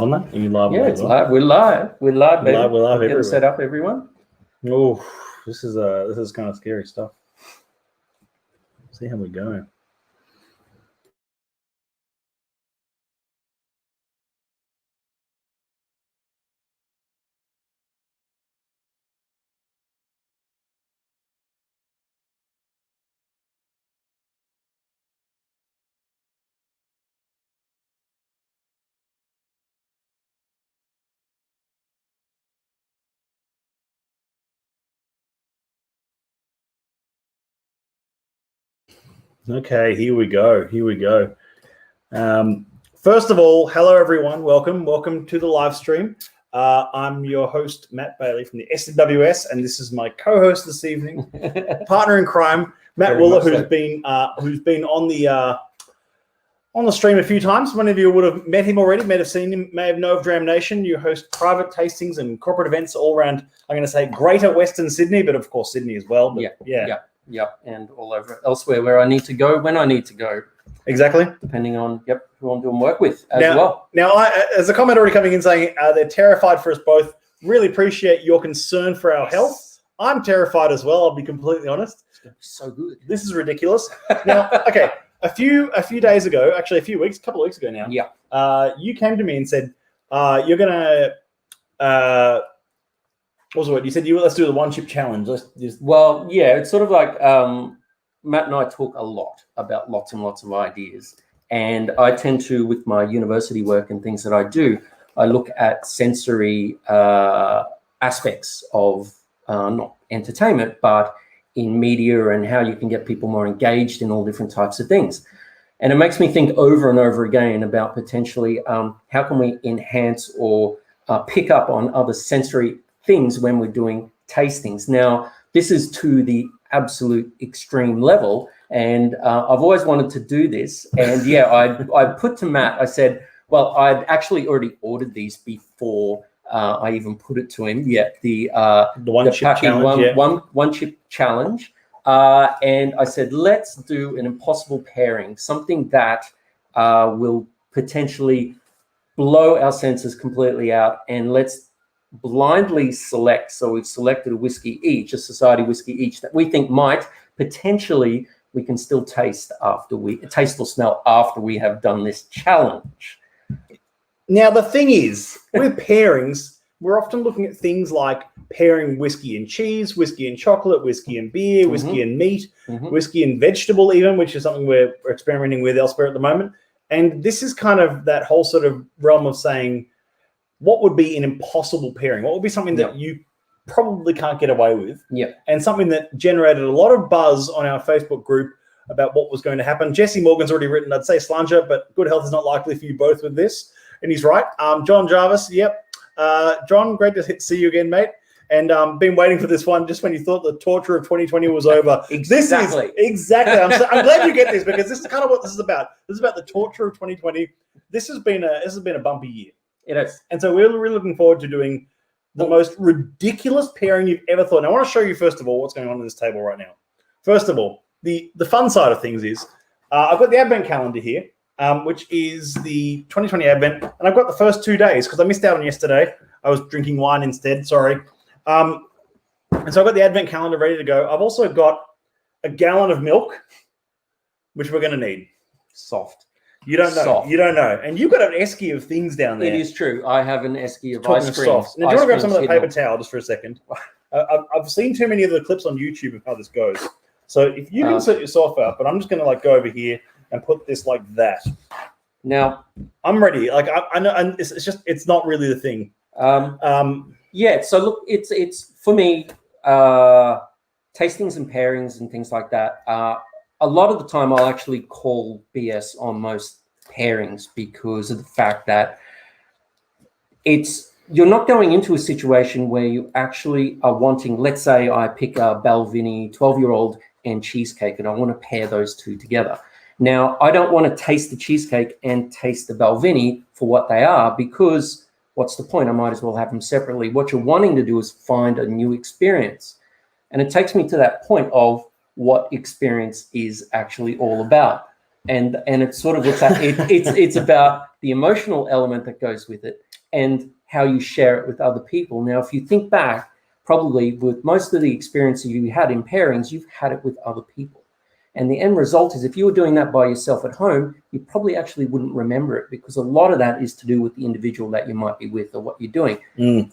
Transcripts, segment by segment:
On that? Are you live? Yeah, it's live. We're live. We're live, baby. We're live Getting set up, everyone. Oh, this is kind of scary stuff. See how we go. Okay, here we go. First of all, hello everyone. Welcome to the live stream. I'm your host, Matt Bailey from the SMWS, and this is my co-host this evening, partner in crime, Matt Wooler, who's been on the stream a few times. Many of you would have met him already, may have seen him, may have known of Dramnation. You host private tastings and corporate events all around, I'm going to say, greater Western Sydney, but of course Sydney as well. But yeah, and all over elsewhere where I need to go when I need to go. Exactly. Depending on who I'm doing work with as well. Now, as a comment already coming in saying they're terrified for us both. Really appreciate your concern for our health. I'm terrified as well. I'll be completely honest. It's gonna be so good. This is ridiculous. Now, okay, a few days ago, actually a couple of weeks ago now. Yeah. You came to me and said you're gonna. What was the word? You said let's do the one chip challenge. Well, yeah, it's sort of like Matt and I talk a lot about lots and lots of ideas, and I tend to, with my university work and things that I do, I look at sensory aspects of not entertainment, but in media and how you can get people more engaged in all different types of things. And it makes me think over and over again about potentially how can we enhance or pick up on other sensory things when we're doing tastings. Now, this is to the absolute extreme level, and I've always wanted to do this. And yeah, I put to Matt, I said, well, I'd actually already ordered these before I even put it to him. Yeah, the one chip Packy challenge, one chip challenge. And I said, let's do an impossible pairing, something that will potentially blow our senses completely out, and let's blindly select. So we've selected a whiskey each, a society whiskey each, that we think might potentially we can still taste or smell after we have done this challenge. Now, the thing is, with pairings, we're often looking at things like pairing whiskey and cheese, whiskey and chocolate, whiskey and beer, whiskey and meat, whiskey and vegetable even, which is something we're experimenting with elsewhere at the moment. And this is kind of that whole sort of realm of saying, what would be an impossible pairing? What would be something that you probably can't get away with? Yeah. And something that generated a lot of buzz on our Facebook group about what was going to happen. Jesse Morgan's already written, I'd say slanger, but good health is not likely for you both with this. And he's right. John Jarvis, yep. John, great to see you again, mate. And been waiting for this one just when you thought the torture of 2020 was over. Exactly. Exactly. I'm glad you get this, because this is kind of what this is about. This is about the torture of 2020. This has been a bumpy year. It is. And so we're really looking forward to doing the most ridiculous pairing you've ever thought. And I want to show you, first of all, what's going on this table right now. First of all, the fun side of things is I've got the Advent calendar here, which is the 2020 Advent. And I've got the first 2 days because I missed out on yesterday. I was drinking wine instead, sorry. And so I've got the Advent calendar ready to go. I've also got a gallon of milk, which we're going to need. Soft. You don't know. Soft. You don't know. And you've got an esky of things down there. It is true. I have an esky of Talking ice cream. Soft. Now, do you want to grab some of the paper towel just for a second? I've seen too many of the clips on YouTube of how this goes. So if you can set yourself up, but I'm just going to go over here and put this like that. Now, I'm ready. I know, and it's not really the thing. Yeah. So look, it's for me, tastings and pairings and things like that. A lot of the time, I'll actually call BS on most pairings because of the fact that you're not going into a situation where you actually are wanting, let's say I pick a Balvenie 12-year-old and cheesecake, and I want to pair those two together. Now, I don't want to taste the cheesecake and taste the Balvenie for what they are, because what's the point? I might as well have them separately. What you're wanting to do is find a new experience. And it takes me to that point of what experience is actually all about. and it sort of looks at it's about the emotional element that goes with it and how you share it with other people. Now, if you think back, probably with most of the experiences you had in pairings, you've had it with other people. And the end result is if you were doing that by yourself at home, you probably actually wouldn't remember it, because a lot of that is to do with the individual that you might be with or what you're doing.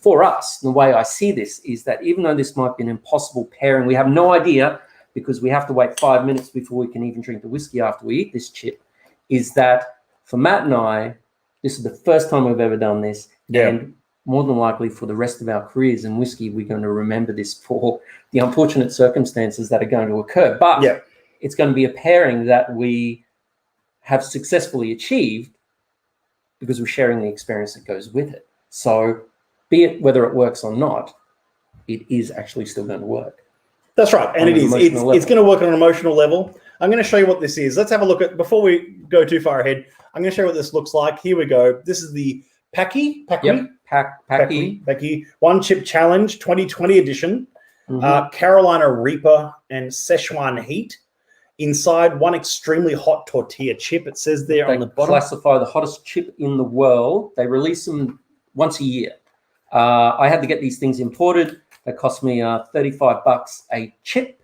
For us, the way I see this is that even though this might be an impossible pairing, we have no idea, because we have to wait 5 minutes before we can even drink the whiskey after we eat this chip, is that for Matt and I, this is the first time we've ever done this. And more than likely for the rest of our careers in whiskey, we're going to remember this for the unfortunate circumstances that are going to occur. But it's going to be a pairing that we have successfully achieved because we're sharing the experience that goes with it. So be it whether it works or not, it is actually still going to work. That's right. And it's going to work on an emotional level. I'm going to show you what this is. Let's have a look at, before we go too far ahead, I'm going to show you what this looks like. Here we go. This is the Packy. Packy One Chip Challenge 2020 edition. Carolina Reaper and Szechuan Heat. Inside, one extremely hot tortilla chip. It says there on the bottom. They classify the hottest chip in the world. They release them once a year. I had to get these things imported. They cost me $35 a chip.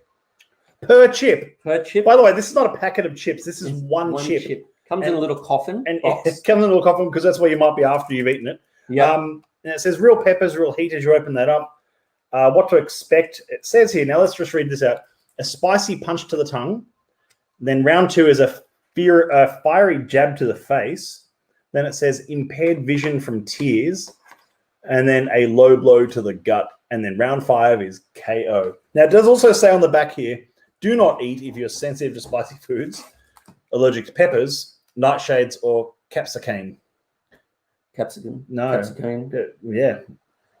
Per chip. Per chip. By the way, this is not a packet of chips. This is one chip. Comes in a little coffin. And it comes in a little coffin because that's where you might be after you've eaten it. And it says real peppers, real heat as you open that up. What to expect. It says here, now let's just read this out. A spicy punch to the tongue. Then round 2 is a fiery jab to the face. Then it says impaired vision from tears. And then a low blow to the gut. And then round 5 is KO. Now, it does also say on the back here, do not eat if you're sensitive to spicy foods, allergic to peppers, nightshades, or capsicum. Capsicum? No. Capsicum? Yeah.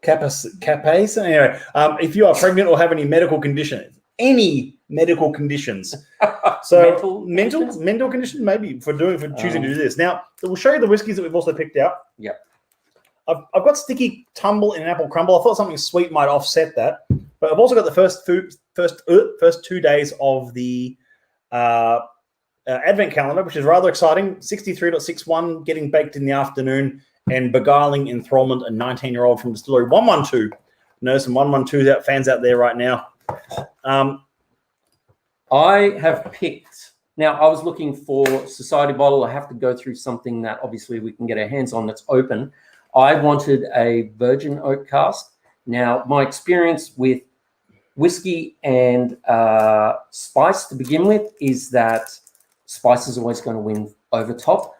Capase? Anyway, if you are pregnant or have any medical conditions, So mental condition, maybe for choosing to do this. Now, we'll show you the whiskeys that we've also picked out. I've got Sticky Tumble in an Apple Crumble. I thought something sweet might offset that, but I've also got the first 2 days of the Advent calendar, which is rather exciting. 63.61 getting baked in the afternoon, and beguiling enthrallment, a 19-year-old from Distillery 112. Know some 112 fans out there right now. I have picked. Now, I was looking for Society Bottle. I have to go through something that obviously we can get our hands on that's open. I wanted a virgin oak cask. Now, my experience with whiskey and spice to begin with is that spice is always going to win over top.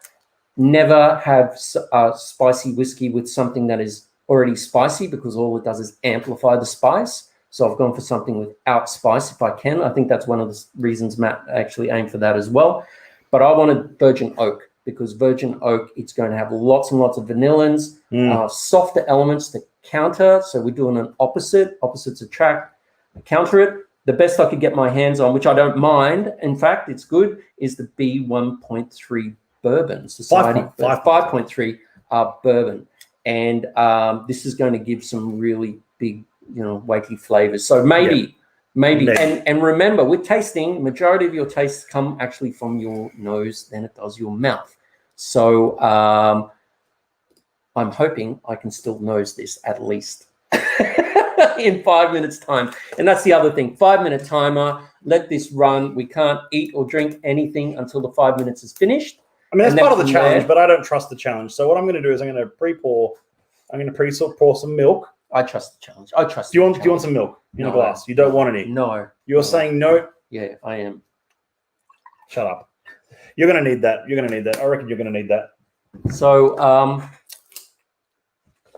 Never have spicy whiskey with something that is already spicy, because all it does is amplify the spice. So I've gone for something without spice if I can. I think that's one of the reasons Matt actually aimed for that as well. But I wanted virgin oak, because virgin oak, it's going to have lots and lots of vanillins, softer elements to counter. So we're doing an opposites attract, counter it. The best I could get my hands on, which I don't mind, in fact, it's good, is the B1.3 bourbon. Society 5.3 bourbon. And this is going to give some really big, weighty flavors. So maybe. And remember, with tasting, majority of your tastes come actually from your nose than it does your mouth. So I'm hoping I can still nose this at least in 5 minutes time. And that's the other thing, 5-minute timer, let this run. We can't eat or drink anything until the 5 minutes is finished. I mean, that's part of the challenge, but I don't trust the challenge. So what I'm going to do is I'm going to pour some milk. I trust the challenge. I trust. Do you want some milk in a glass? You don't want any? No. You're saying no? Yeah, I am. Shut up. You're going to need that. I reckon you're going to need that. So,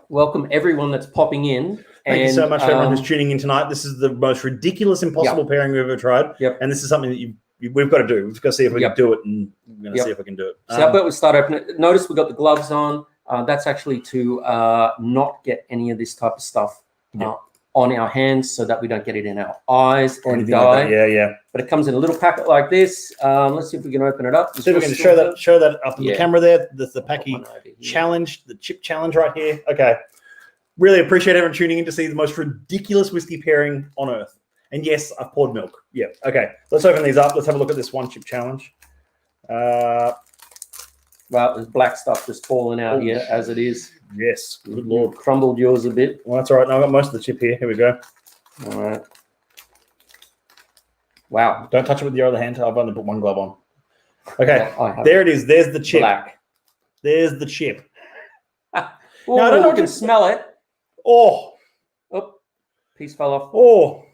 welcome everyone that's popping in. Thank you so much for everyone who's tuning in tonight. This is the most ridiculous, impossible pairing we've ever tried. And this is something that we've got to do. We've got to see if we can do it, and we're going to see if we can do it. So how about we start opening it? Notice we've got the gloves on. That's actually to not get any of this type of stuff on our hands, so that we don't get it in our eyes or anything like that. But it comes in a little packet like this. Let's see if we can open it up. See if we can show that up on the camera there. There's the Packy challenge, the chip challenge right here. Okay. Really appreciate everyone tuning in to see the most ridiculous whiskey pairing on earth. And yes, I've poured milk. Yeah. Okay. Let's open these up. Let's have a look at this one chip challenge. Well, there's black stuff just falling out here as it is. Yes, good lord. Crumbled yours a bit. Well, that's all right. No, I've got most of the chip here. Here we go. All right. Wow. Don't touch it with your other hand. I've only put one glove on. Okay, Well, there it is. There's the chip. Black. There's the chip. Oh, Now, I don't know you can smell it. Oh, Piece fell off. oh.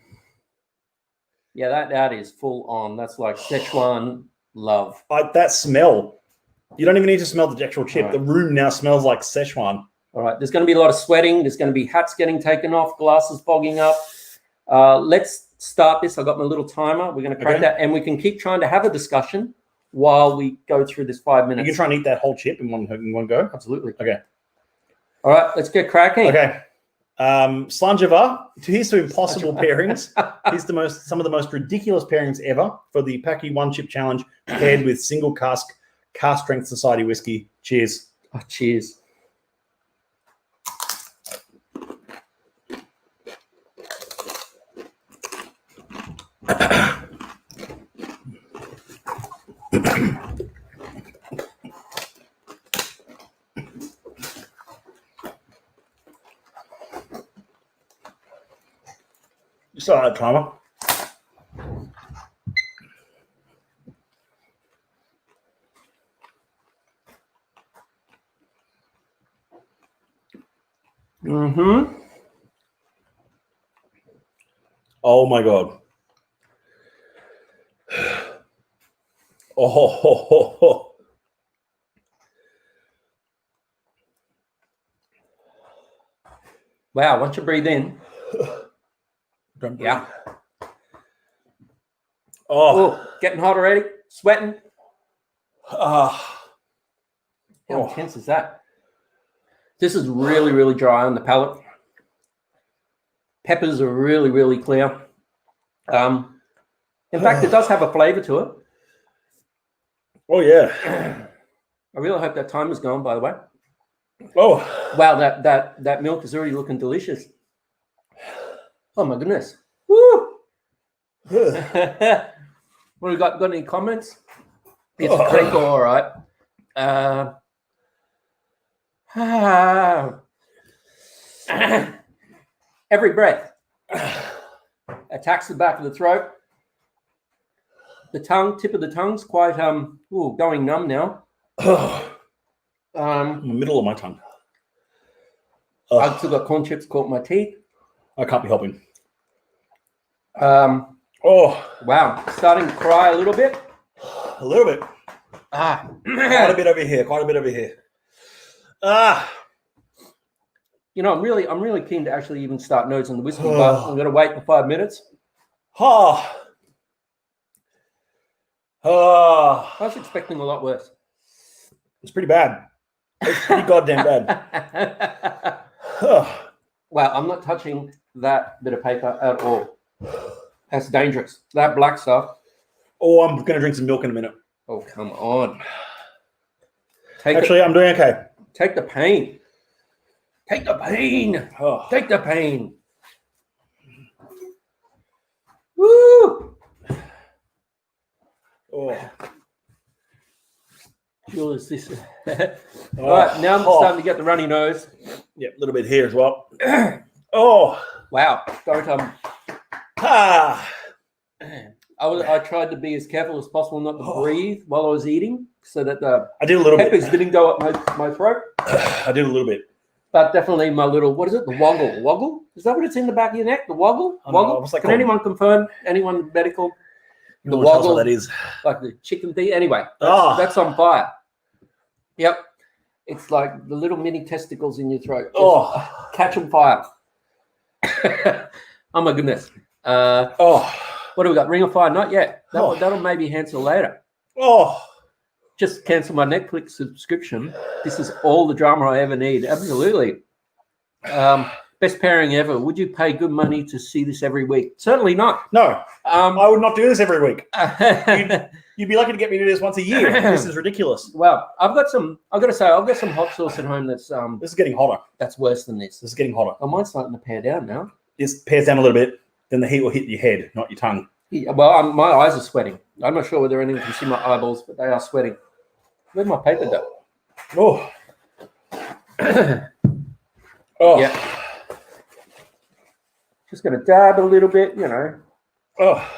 Yeah, that is full on. That's like Szechuan love. That smell. You don't even need to smell the actual chip. Right. The room now smells like Szechuan. All right, there's going to be a lot of sweating. There's going to be hats getting taken off, glasses fogging up. Let's start this. I've got my little timer. We're going to crack that, and we can keep trying to have a discussion while we go through this 5 minutes. You can try and eat that whole chip in one go. Absolutely. Okay. All right, let's get cracking. Okay. Slanjava, here's some impossible pairings. Here's some of the most ridiculous pairings ever for the Packy One Chip Challenge paired with single cask strength society whiskey. Cheers. Oh, cheers. You saw that timer. Mm-hmm. Oh my god. Oh. Wow, once you breathe in. Yeah. Oh, getting hot already? Sweating? How intense is that? This is really, really dry on the palate. Peppers are really, really clear. In fact, it does have a flavor to it. Oh, yeah. I really hope that timer's gone, by the way. Oh. Wow, that milk is already looking delicious. Oh, my goodness. Woo! What have we got? Got any comments? It's a creek, all right. Every breath attacks the back of the throat. The tongue, tip of the tongue's quite going numb now. In the middle of my tongue. I've still got corn chips caught in my teeth. I can't be helping. Wow, starting to cry a little bit. A little bit. Quite a bit over here. You know, I'm really keen to actually even start nosing the whiskey, but I'm going to wait for 5 minutes. I was expecting a lot worse. It's pretty bad. It's pretty goddamn bad. Wow, I'm not touching that bit of paper at all. That's dangerous. That black stuff. Oh, I'm going to drink some milk in a minute. Oh, come on. I'm doing okay. Take the pain. Take the pain. Oh. Take the pain. Woo! Oh. Fuel is this. All right, now I'm starting to get the runny nose. Yeah, a little bit here as well. Oh. Wow. Don't I tried to be as careful as possible not to breathe while I was eating, so that the I did a little peppers bit. didn't go up my throat. I did a little bit. But definitely my little, what is it? The woggle. Woggle? Is that what it's in the back of your neck? The woggle? Woggle? What's that Can called? anyone confirm? Anyone medical? The woggle. That is. Like the chicken thing? Anyway, that's on fire. Yep. It's like the little mini testicles in your throat. Catching fire. Oh my goodness. What do we got? Ring of Fire? Not yet. That'll maybe cancel later. Just cancel my Netflix subscription. This is all the drama I ever need. Absolutely. Best pairing ever. Would you pay good money to see this every week? Certainly not. No. I would not do this every week. You'd be lucky to get me to do this once a year. This is ridiculous. Well, I've got some hot sauce at home that's this is getting hotter. That's worse than this. This is getting hotter. Oh, mine's starting to pare down now. This pairs down a little bit, then the heat will hit your head, not your tongue. Yeah, well, my eyes are sweating. I'm not sure whether anyone can see my eyeballs, but they are sweating. Where's my paper dough? Oh. Oh. Yeah. Just going to dab a little bit, you know. Oh.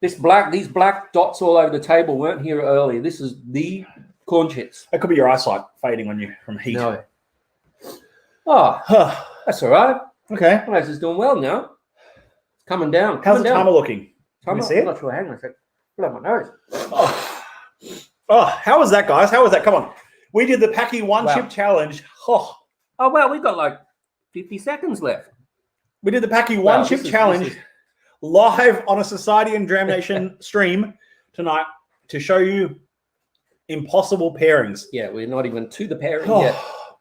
These black dots all over the table weren't here earlier. This is the corn chips. That could be your eyesight fading on you from heat. No. Oh, that's all right. Okay. This is doing well now. It's coming down. How's the timer looking? Can we see it? I'm not sure. Hang on a second. Put on my nose. Oh, how was that, guys? How was that? Come on. We did the Packy one chip challenge. Oh, wow. We've got like 50 seconds left. We did the Packy one chip challenge live on a Society and Dramnation stream tonight to show you impossible pairings. Yeah, we're not even to the pairing yet.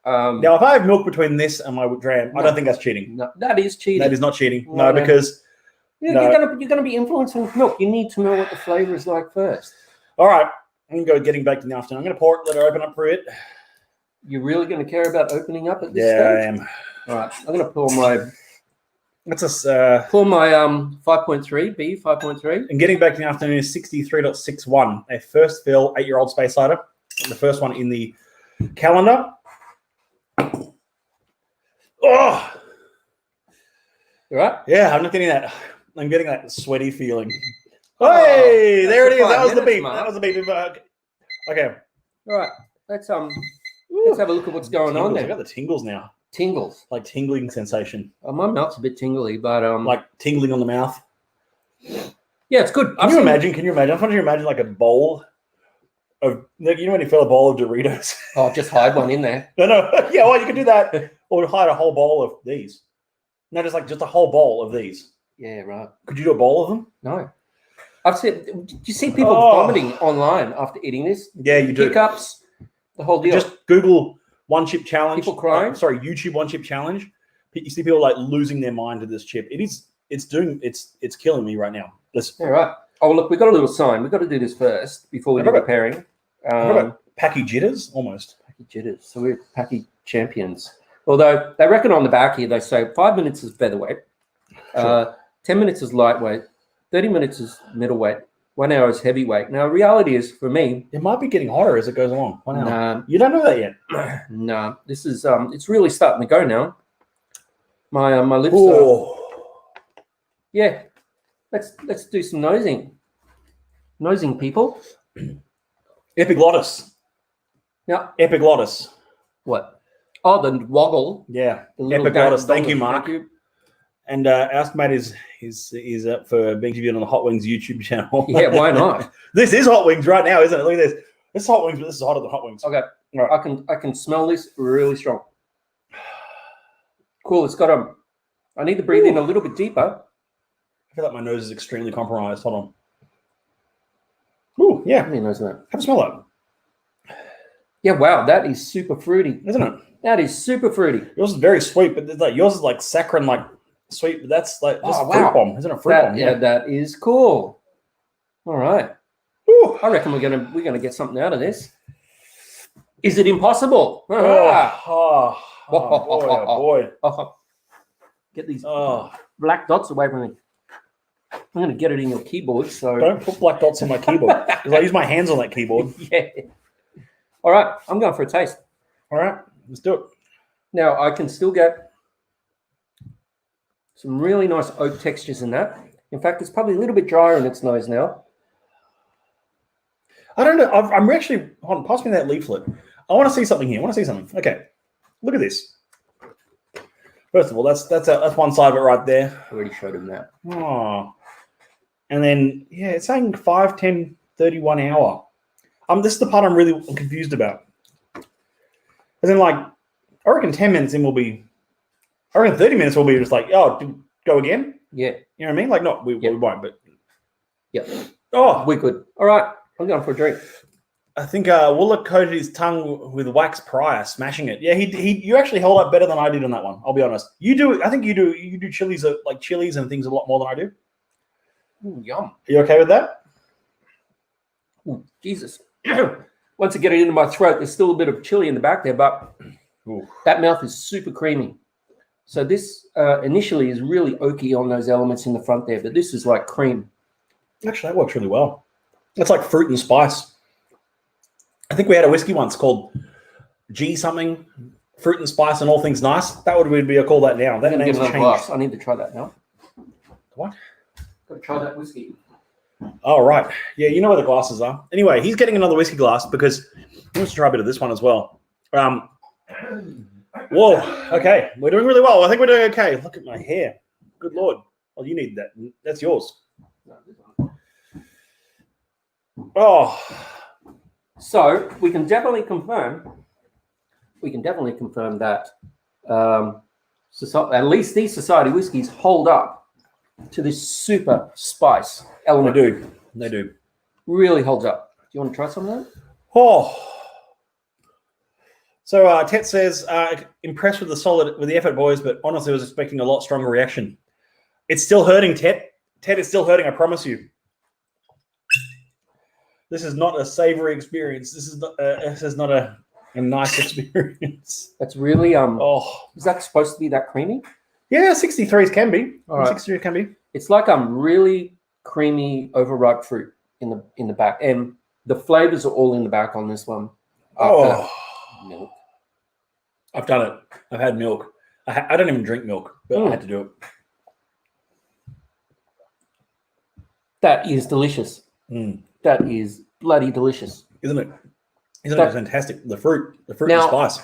Now, if I have milk between this and my dram, I don't think that's cheating. No, that is cheating. That is not cheating. No, because you're gonna be influenced with milk. You need to know what the flavor is like first. All right, I'm gonna go getting baked in the afternoon. I'm gonna pour it, let her open up for it. You're really gonna care about opening up at this stage? Yeah, I am. All right, I'm gonna pour my. Let's pour my 5.3 B 5.3. And getting baked in the afternoon is 63.61. A first fill 8-year-old space cider, the first one in the calendar. Oh, you right? Yeah, I'm not getting that. I'm getting that sweaty feeling. Hey, there it is. That was the beep. That was the beep. Okay. All right. Let's have a look at what's going on there. I got the tingles now. Tingles, like tingling sensation. My mouth's a bit tingly, but like tingling on the mouth. Yeah, it's good. Can you imagine? I'm trying to imagine like a bowl of, you know, when you fill a bowl of Doritos. Oh, just hide one in there. No. Yeah, well, you can do that, or hide a whole bowl of these. No, just a whole bowl of these. Yeah, right. Could you do a bowl of them? No. I've seen. Do you see people vomiting online after eating this? Yeah, you do. Hiccups, the whole deal. Just Google one chip challenge. People crying. YouTube one chip challenge. You see people like losing their mind to this chip. It's killing me right now. Yeah, right. Oh, look, we've got a little sign. We've got to do this first before we do the pairing. Packy jitters, almost. Packy jitters. So we're Packy champions. Although they reckon on the back here, they say 5 minutes is featherweight, 10 minutes is lightweight, 30 minutes is middleweight, 1 hour is heavyweight. Now, reality is, for me, it might be getting hotter as it goes along. 1 hour. Nah, you don't know that yet. No, this is it's really starting to go now. My lips yeah. Let's do some nosing. Nosing, people. Epiglottis. Yeah. Epiglottis. What? Oh, the woggle. Yeah. Epiglottis. Thank you, Mark. Thank you. And Ask Matt is up for being interviewed on the Hot Wings YouTube channel. Yeah, why not? This is Hot Wings right now, isn't it? Look at this. This is Hot Wings, but this is hotter than Hot Wings. Okay. All right. I can smell this really strong. Cool. It's got I need to breathe in a little bit deeper. I feel like my nose is extremely compromised. Hold on. Ooh, yeah. How many nose that? Have a smell that. Yeah, wow, that is super fruity, isn't it? That is super fruity. Yours is very sweet, but like yours is like saccharine, like sweet. But that's like just a fruit bomb, isn't it? A fruit bomb. Yeah, that is cool. All right. Ooh. I reckon we're gonna get something out of this. Is it impossible? Boy. Get these black dots away from me. I'm going to get it in your keyboard. So don't put black dots on my keyboard because I use my hands on that keyboard. Yeah. All right. I'm going for a taste. All right. Let's do it. Now, I can still get some really nice oak textures in that. In fact, it's probably a little bit drier in its nose now. I don't know. I'm actually... Hold on, pass me that leaflet. I want to see something here. I want to see something. Okay. Look at this. First of all, that's one side of it right there. I already showed him that. Oh. And then, yeah, it's saying 5, 10, 31 hour. This is the part I'm really confused about. As in, like, I reckon 10 minutes in will be... I reckon 30 minutes will be just like, oh, go again? Yeah. You know what I mean? Like, not, we won't, but... Yeah. Oh. We're good. All right. I'm going for a drink. I think Wooler coated his tongue with wax prior, smashing it. Yeah, you actually held up better than I did on that one. I'll be honest. You do. I think you do chilies like chilies and things a lot more than I do. Ooh, yum. Are you okay with that? Ooh, Jesus. Once I get it into my throat, there's still a bit of chili in the back there, but that mouth is super creamy. So this initially is really oaky on those elements in the front there, but this is like cream. Actually, that works really well. It's like fruit and spice. I think we had a whiskey once called G something, fruit and spice and all things nice. That would be a call that now. That I'm gonna name's get another changed. glass. I need to try that now. What? Got to try that whiskey. Oh, right. Yeah, you know where the glasses are. Anyway, he's getting another whiskey glass because he wants to try a bit of this one as well. Whoa. Okay. We're doing really well. I think we're doing okay. Look at my hair. Good Lord. Well, you need that. That's yours. Oh. So we can definitely confirm that at least these society whiskies hold up to this super spice element. They do. Really holds up. Do you want to try some of that? Oh. So Tet says, impressed with the effort, boys, but honestly was expecting a lot stronger reaction. It's still hurting, Tet. Tet is still hurting, I promise you. This is not a savory experience. This is not a nice experience. That's really is that supposed to be that creamy? Yeah, 63s can be. All right. 63s can be. It's like really creamy overripe fruit in the back, and the flavors are all in the back on this one. Milk. I've done it. I've had milk. I don't even drink milk, but I had to do it. That is delicious. That is bloody delicious. Isn't it? Isn't it fantastic? The fruit and spice.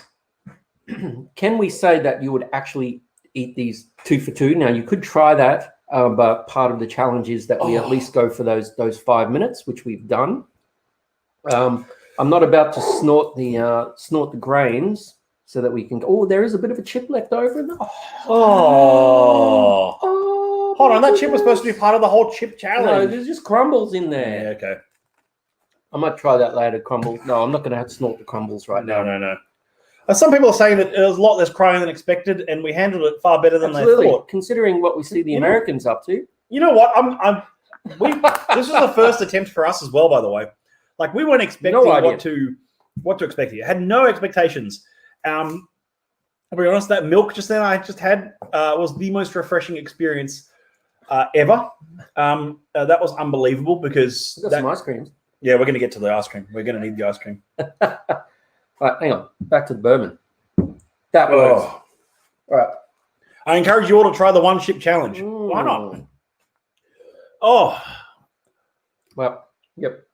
Can we say that you would actually eat these 2 for 2? Now, you could try that, but part of the challenge is that we at least go for those 5 minutes, which we've done. I'm not about to snort the grains so that we can. Oh, there is a bit of a chip left over. Hold on, that chip was supposed to be part of the whole chip challenge. No, there's just crumbles in there. Yeah, okay. I might try that later. Crumble. No, I'm not going to have to snort the crumbles right now. No. Some people are saying that there was a lot less crying than expected, and we handled it far better than they thought. Considering what we see the Americans up to. You know what? This was the first attempt for us as well, by the way. Like, we weren't expecting what to expect here. Had no expectations. I'll be honest, that milk just then I just had was the most refreshing experience ever. That was unbelievable because We've got some ice creams. Yeah, we're going to get to the ice cream. We're going to need the ice cream. All right, hang on. Back to the bourbon. That works. All right. I encourage you all to try the one chip challenge. Why not? Oh. Well, yep.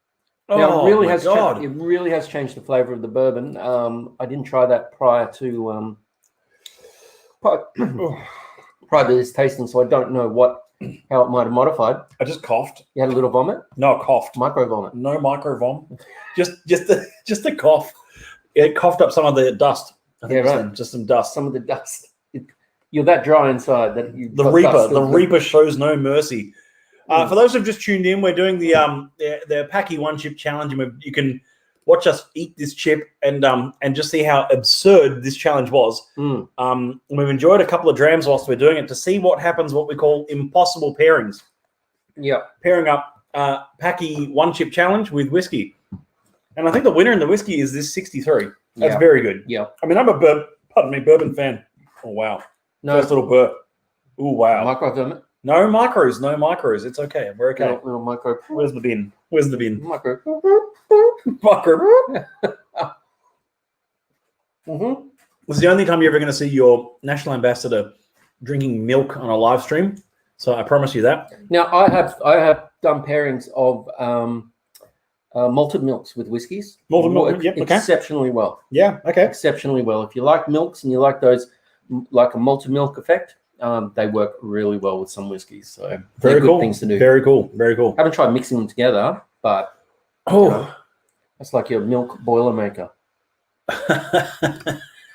Now, it really has God. it really has changed the flavor of the bourbon. I didn't try that prior to this tasting, so I don't know how it might have modified. I just coughed. You had a little vomit? No, I coughed. Micro vomit. No micro vom. Just a cough. It coughed up some of the dust. I think right. Just some dust. Some of the dust. You're that dry inside that you. The Reaper shows no mercy. For those who've just tuned in, we're doing the Packy one chip challenge, and you can watch us eat this chip and just see how absurd this challenge was. We've enjoyed a couple of drams whilst we're doing it to see what happens. What we call impossible pairings. Yeah, pairing up Packy one chip challenge with whiskey, and I think the winner in the whiskey is this 63. That's very good. Yeah, I mean I'm a bourbon fan. Oh wow, first little burp. Oh wow, micro vomit. No micros. It's okay. We're okay. No, little micro. Where's the bin? Micro. This is the only time you're ever going to see your national ambassador drinking milk on a live stream. So I promise you that. Now I have done pairings of malted milks with whiskies. Malted milk, yep, okay. Exceptionally well. Yeah, okay. Exceptionally well. If you like milks and you like those, like a malted milk effect, they work really well with some whiskies. So very good cool things to do. Very cool. Haven't tried mixing them together, but that's like your milk boiler maker.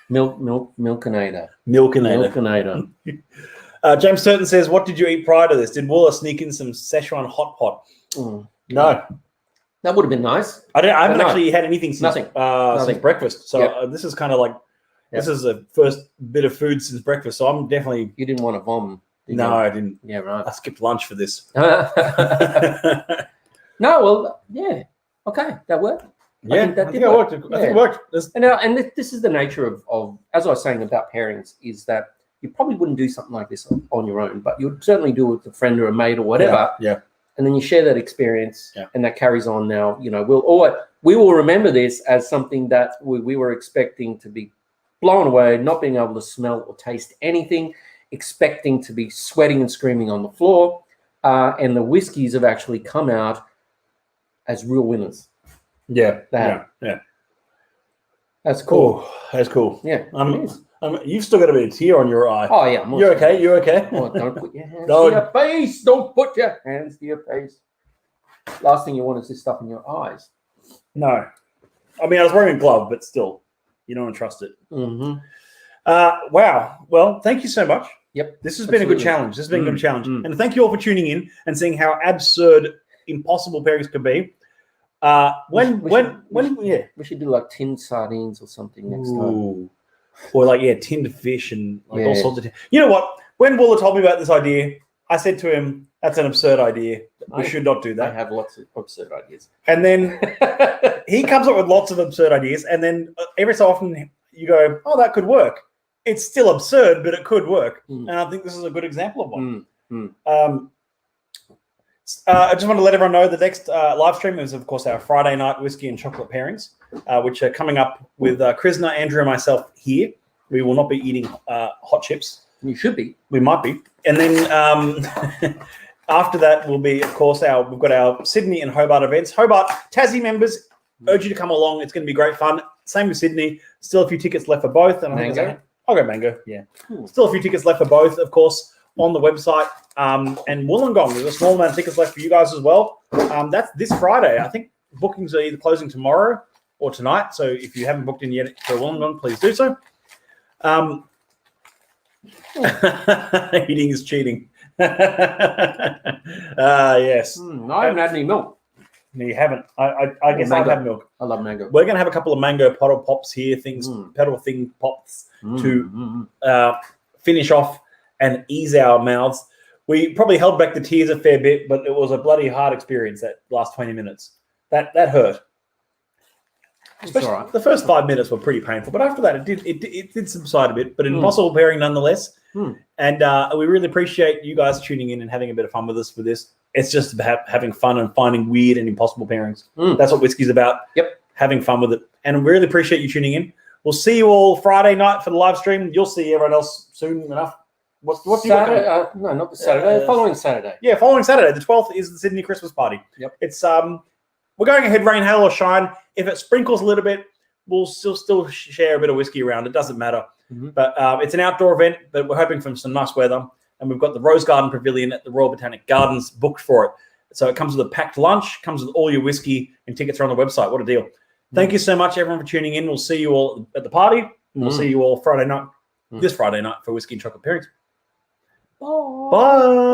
Milkinator. James Turton says, "What did you eat prior to this? Did Wooler sneak in some Szechuan hot pot?" No, that would have been nice. I haven't actually had anything since Nothing. breakfast. So this is kind of like this is the first bit of food since breakfast. So I'm definitely. You didn't want to vom. No, I didn't. Yeah, right. I skipped lunch for this. No, well, yeah. Okay, that worked. Yeah, I think it worked. I think it worked. And this is the nature of, as I was saying about pairings, is that you probably wouldn't do something like this on your own, but you'd certainly do it with a friend or a mate or whatever. Yeah. and then you share that experience, Yeah. and that carries on. Now, you know, we will remember this as something that we were expecting to be blown away, not being able to smell or taste anything, expecting to be sweating and screaming on the floor, and the whiskeys have actually come out as real winners. Yeah. That. Yeah. That's cool. Oh, that's cool. Yeah, it is. You've still got a bit of tear on your eye. Oh yeah, You're okay. You're okay. Oh, don't put your hands No. to your face. Don't put your hands to your face. Last thing you want is this stuff in your eyes. No. I mean, I was wearing a glove, but still, you don't want to trust it. Mm-hmm. Wow. Well, thank you so much. Yep. This has been a good Absolutely. challenge. This has been a good challenge. Mm. And thank you all for tuning in and seeing how absurd, impossible pairings could be. We should do like tinned sardines or something next time. Ooh. Or like, tinned fish and like all Yeah. sorts of. You know what? When Wooler told me about this idea, I said to him, "That's an absurd idea. We should not do I that." have lots of absurd ideas. And then he comes up with lots of absurd ideas, and then every so often you go, "Oh, that could work." It's still absurd, but it could work, and I think this is a good example of one. I just want to let everyone know the next live stream is, of course, our Friday night whiskey and chocolate pairings, which are coming up with Krisna, Andrew, and myself here. We will not be eating hot chips. You should be. We might be. And then after that will be, of course, we've got our Sydney and Hobart events. Hobart, Tassie members, urge you to come along. It's going to be great fun. Same with Sydney. Still a few tickets left for both. And Mango? I'll go Mango, yeah. Cool. Still a few tickets left for both, of course, on the website. And Wollongong, there's a small amount of tickets left for you guys as well. That's this Friday. I think bookings are either closing tomorrow or tonight. So if you haven't booked in yet for Wollongong, please do so. Eating is cheating. Yes. I haven't had any milk. No, you haven't. I guess I'll mango. have milk. I love mango. We're going to have a couple of mango pedal pops here, pedal thing pops to finish off and ease our mouths. We probably held back the tears a fair bit, but it was a bloody hard experience that last 20 minutes. That hurt. It's all right. The first 5 minutes were pretty painful, but after that, it did subside a bit. But an impossible pairing nonetheless. And we really appreciate you guys tuning in and having a bit of fun with us for this. It's just about having fun and finding weird and impossible pairings. That's what whiskey's about. Yep. Having fun with it. And we really appreciate you tuning in. We'll see you all Friday night for the live stream. You'll see everyone else soon enough. What's Saturday? No, not the Saturday. The following Saturday. Yeah, following Saturday. The 12th is the Sydney Christmas party. Yep. It's we're going ahead, rain, hail, or shine. If it sprinkles a little bit, we'll still share a bit of whiskey around. It doesn't matter. But it's an outdoor event, but we're hoping for some nice weather. And we've got the Rose Garden Pavilion at the Royal Botanic Gardens booked for it. So it comes with a packed lunch, comes with all your whiskey, and tickets are on the website. What a deal. Thank you so much, everyone, for tuning in. We'll see you all at the party. And we'll see you all Friday night, this Friday night, for Whiskey and Chocolate Pairings. Bye.